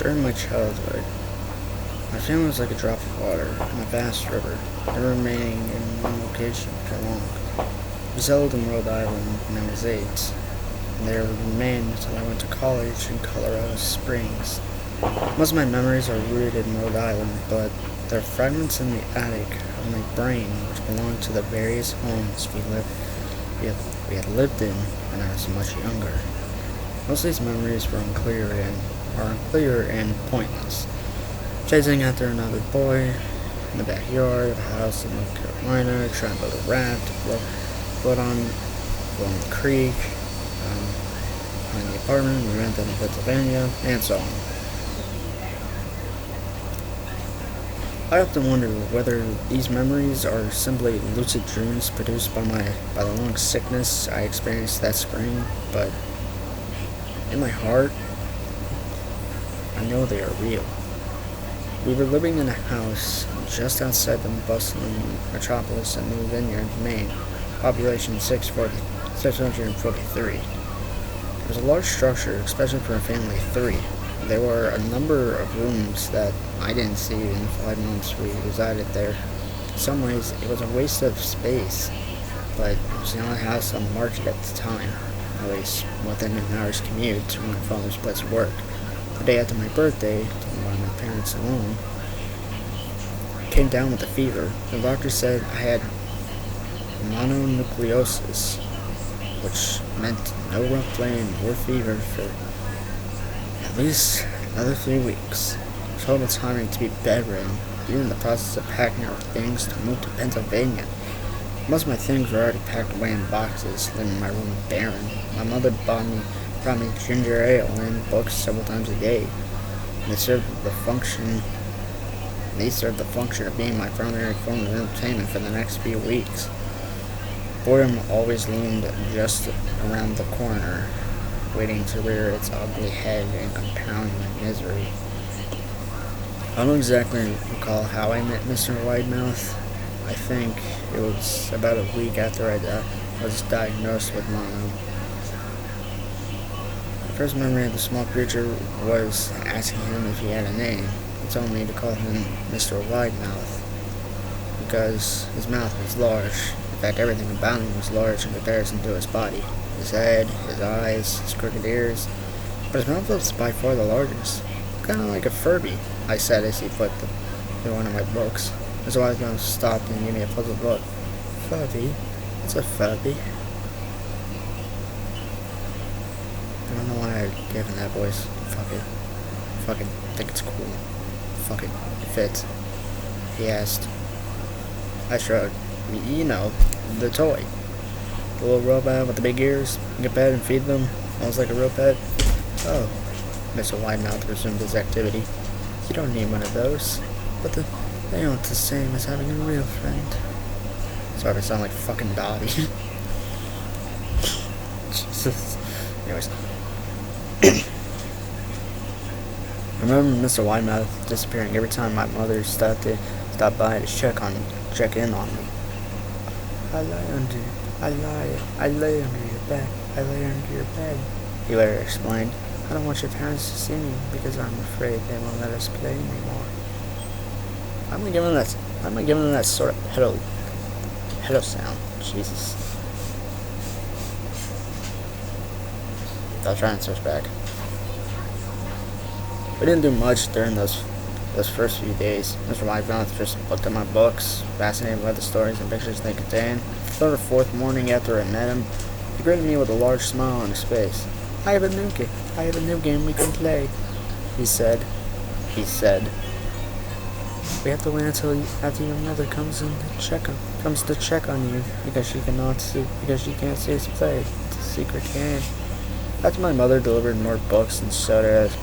During my childhood, my family was like a drop of water in a vast river, never remaining in one location for long. We settled in Rhode Island when I was 8, and there remained until I went to college in Colorado Springs. Most of my memories are rooted in Rhode Island, but there are fragments in the attic of my brain which belong to the various homes we had lived in when I was much younger. Most of these memories are unclear and pointless. Chasing after another boy in the backyard of a house in North Carolina, trying to build a raft to float on the creek, find the apartment we rented in Pennsylvania, and so on. I often wonder whether these memories are simply lucid dreams produced by the long sickness I experienced that spring, but in my heart, I know they are real. We were living in a house just outside the bustling metropolis of New Vineyard, Maine, population 643. It was a large structure, especially for a family of 3. There were a number of rooms that I didn't see in the 5 months we resided there. In some ways, it was a waste of space, but it was the only house on the market at the time, at least within an hour's commute to my father's place of work. The day after my birthday, told by my parents alone, I came down with a fever. The doctor said I had mononucleosis, which meant no rough play or fever for at least another 3 weeks. Total timing to be bedridden, even in the process of packing our things to move to Pennsylvania. Most of my things were already packed away in boxes, leaving my room barren. My mother brought me ginger ale and books several times a day. They served the function of being my primary form of entertainment for the next few weeks. Boredom always loomed just around the corner, waiting to rear its ugly head and compound my misery. I don't exactly recall how I met Mr. Widemouth. I think it was about a week after I was diagnosed with mono. The first memory of the small creature was asking him if he had a name. He told me to call him Mr. Widemouth because his mouth was large. In fact, everything about him was large in comparison to his body. His head, his eyes, his crooked ears. But his mouth was by far the largest. Kind of like a Furby, I said as he flipped through one of my books. Mr. Widemouth stopped and gave me a puzzled look. Furby? What's a Furby? I don't know why I gave him that voice. Fuck it. Fucking think it's cool. Fuck it. It fits. He asked. I shrugged. You know, the toy. The little robot with the big ears. You can pet and feed them. Almost like a real pet. Oh. Mr. Widemouth resumed his activity. You don't need one of those. But they aren't the same as having a real friend. Sorry if I sound like fucking Dobby. Jesus. Anyways. I remember Mr. Widemouth disappearing every time my mother stopped by to check in on me. I lay under your bed. I lay under your bed. He later explained. I don't want your parents to see me because I'm afraid they won't let us play anymore. I'm gonna give them that sort of pedo sound. Jesus. I'll try and switch back. We didn't do much during those first few days. Mr. Widemouth just looked at my books, fascinated by the stories and pictures they contained. The 3rd or 4th morning after I met him, he greeted me with a large smile on his face. I have a new game we can play, he said. We have to wait until after your mother comes to check on you because she can't see us play. It's a secret game. After my mother delivered more books and soda at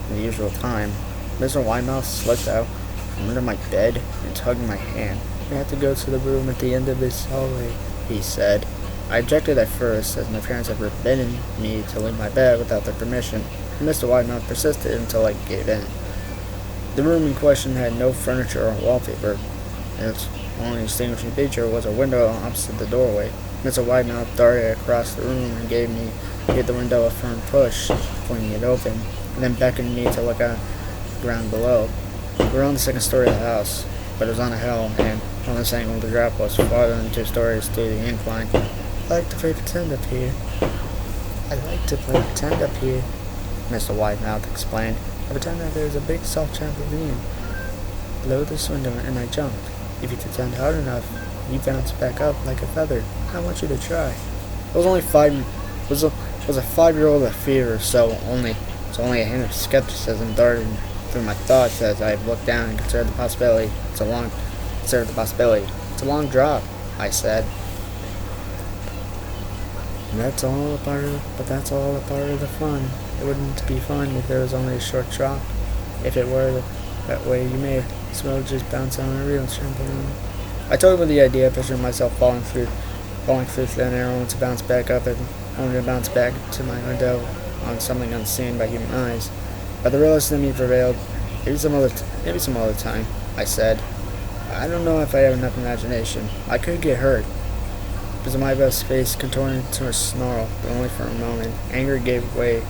the usual time, Mr. Widemouth slipped out from under my bed and tugged my hand. We have to go to the room at the end of this hallway, he said. I objected at first, as my parents had forbidden me to leave my bed without their permission, and Mr. Widemouth persisted until I gave in. The room in question had no furniture or wallpaper. Its only distinguishing feature was a window opposite the doorway. Mr. Widemouth darted across the room and gave the window a firm push, pointing it open, and then beckoned me to look out ground below. We were on the second story of the house, but it was on a hill, and on this angle the drop was farther than 2 stories due to the incline. I like to play pretend up here. Mr. Widemouth explained. I pretend that there was a big soft trampoline below this window, and I jumped. If you pretend hard enough, you bounce back up like a feather. I want you to try. It was only was a 5-year-old at fever, so only a hint of skepticism darted through my thoughts as I looked down and considered the possibility. It's a long drop, I said. That's all a part of the fun. It wouldn't be fun if there was only a short drop. If it were that way, you may as well just bounce on a real trampoline. I toyed with the idea, picturing myself falling through thin air only to bounce back up and only to bounce back to my window on something unseen by human eyes. But the realist in me prevailed. Maybe some other time, I said. I don't know if I have enough imagination. I could get hurt. Because my best face contorted into a snarl, but only for a moment. Anger gave way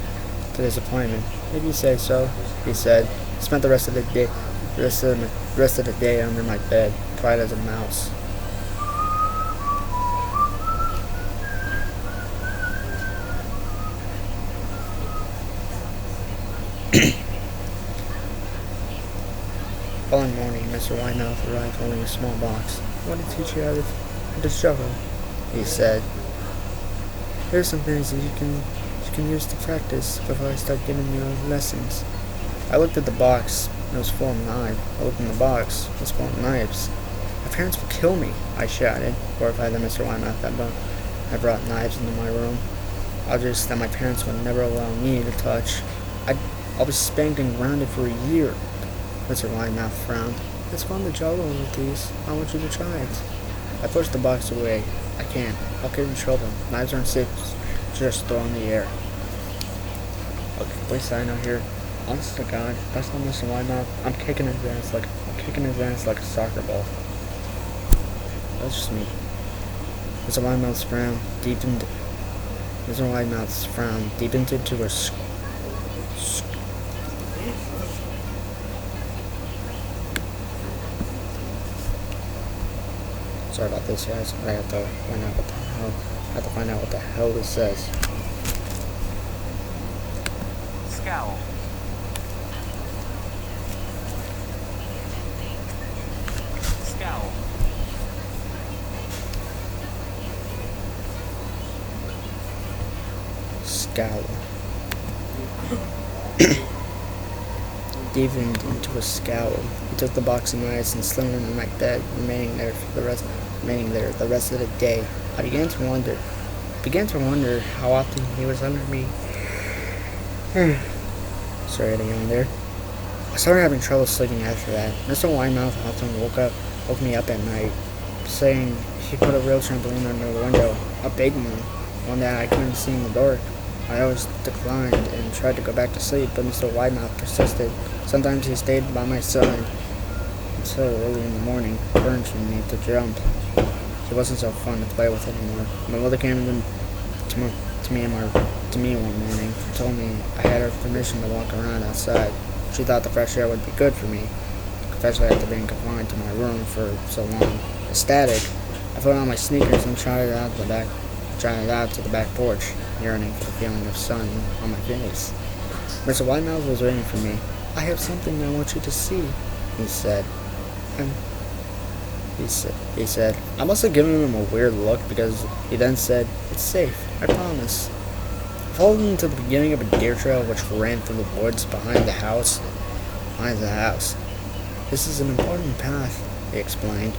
to disappointment. Maybe you say so, he said. Spent the rest of the day under my bed, quiet as a mouse. Following morning, Mr. Widemouth arrived holding a small box. I want to teach you how to struggle, he said. Here's some things that you can use to practice before I start giving you lessons. I looked at the box. It was full of knives. My parents will kill me, I shouted, horrified that Mr. Widemouth had brought knives into my room. Objects that my parents would never allow me to touch. I'll be spanked and grounded for a year. Mr. Widemouth frowned. It's fun to juggle with these. I want you to try it. I pushed the box away. I can't. I'll get in trouble. Knives aren't safe to just throw in the air. Okay, wait, side note here. Honest to God, that's not Mr. Widemouth. I'm kicking his ass like a soccer ball. That's just me. Mr. Widemouth's frown deepened into a Sorry about this, guys. I have to find out what the hell this says. Scowl. Scowl. Scowl. Deepened into a scowl. He took the box of knives and slung them in my bed, remaining there the rest of the day. I began to wonder how often he was under me. Sorry, I had a yawn there. I started having trouble sleeping after that. Mr. Widemouth often woke me up at night, saying he put a real trampoline under the window, a big one that I couldn't see in the dark. I always declined and tried to go back to sleep, but Mr. Widemouth persisted. Sometimes he stayed by my side until early in the morning, encouraging me to jump. It wasn't so fun to play with anymore. My mother came to me one morning and told me I had her permission to walk around outside. She thought the fresh air would be good for me, especially after being confined to my room for so long. Ecstatic, I put on my sneakers and trotted out to the back porch, yearning for the feeling of sun on my face. Mr. Widemouth was waiting for me. I have something I want you to see, he said. He said. I must have given him a weird look because he then said, "It's safe, I promise." I followed him to the beginning of a deer trail which ran through the woods behind the house. This is an important path, he explained.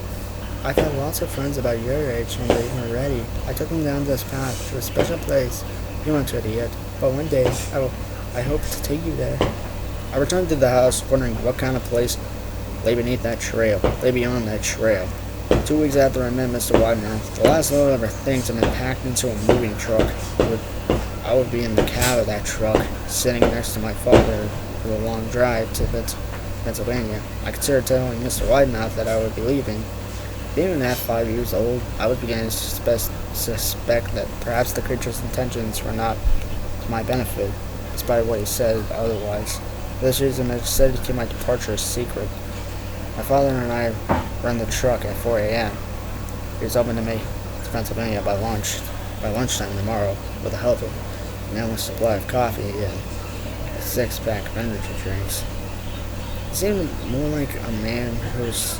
I've had lots of friends about your age when they were ready. I took them down this path to a special place. You weren't ready yet, but one day I hope to take you there. I returned to the house, wondering what kind of place lay beyond that trail. 2 weeks after I met Mr. Widemouth, the last load of our things had been packed into a moving truck. I would be in the cab of that truck, sitting next to my father for the long drive to Pennsylvania. I considered telling Mr. Widemouth that I would be leaving. Being at 5 years old, I was beginning to suspect that perhaps the creature's intentions were not to my benefit, despite what he said otherwise. For this reason, I decided to keep my departure a secret. My father and I run the truck at 4 a.m. He was hoping to make it to Pennsylvania by lunchtime tomorrow, with the help of an endless supply of coffee and a six-pack of energy drinks. He seemed more like a man who's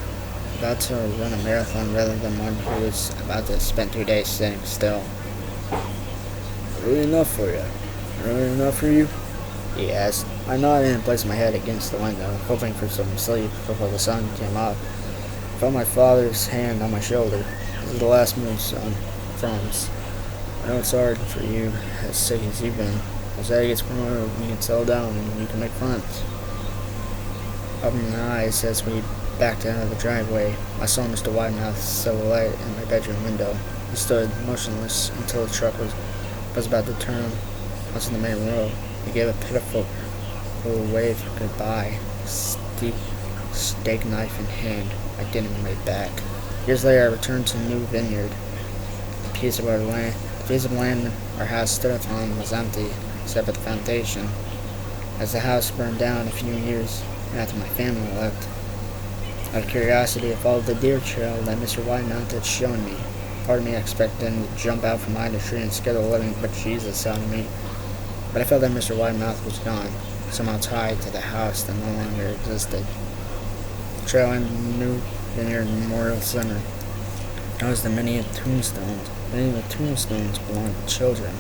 about to run a marathon rather than one who is about to spend 2 days sitting still. Really enough for you? Really enough for you? He asked. I nodded and placed my head against the window, hoping for some sleep before the sun came up. I felt my father's hand on my shoulder. This is the last move, son. Promise. I know it's hard for you, as sick as you've been. As Eddie gets promoted, we can settle down and we can make friends. Opening my eyes as we backed out of the driveway, I saw Mr. Widemouth's silhouette in my bedroom window. He stood motionless until the truck was about to turn onto the main road. He gave a pitiful little wave of goodbye, steep steak knife in hand. I didn't wave back. Years later, I returned to New Vineyard. The piece of land our house stood upon was empty, except for the foundation. As the house burned down a few years after my family left, out of curiosity, I followed the deer trail that Mr. Widemouth had shown me. Part of me expected him to jump out from behind a tree and scare the living bejesus out of me. But I felt that Mr. Widemouth was gone, somehow tied to the house that no longer existed. The trail in New Vineyard Memorial Center. I noticed that many of the tombstones belonged to children.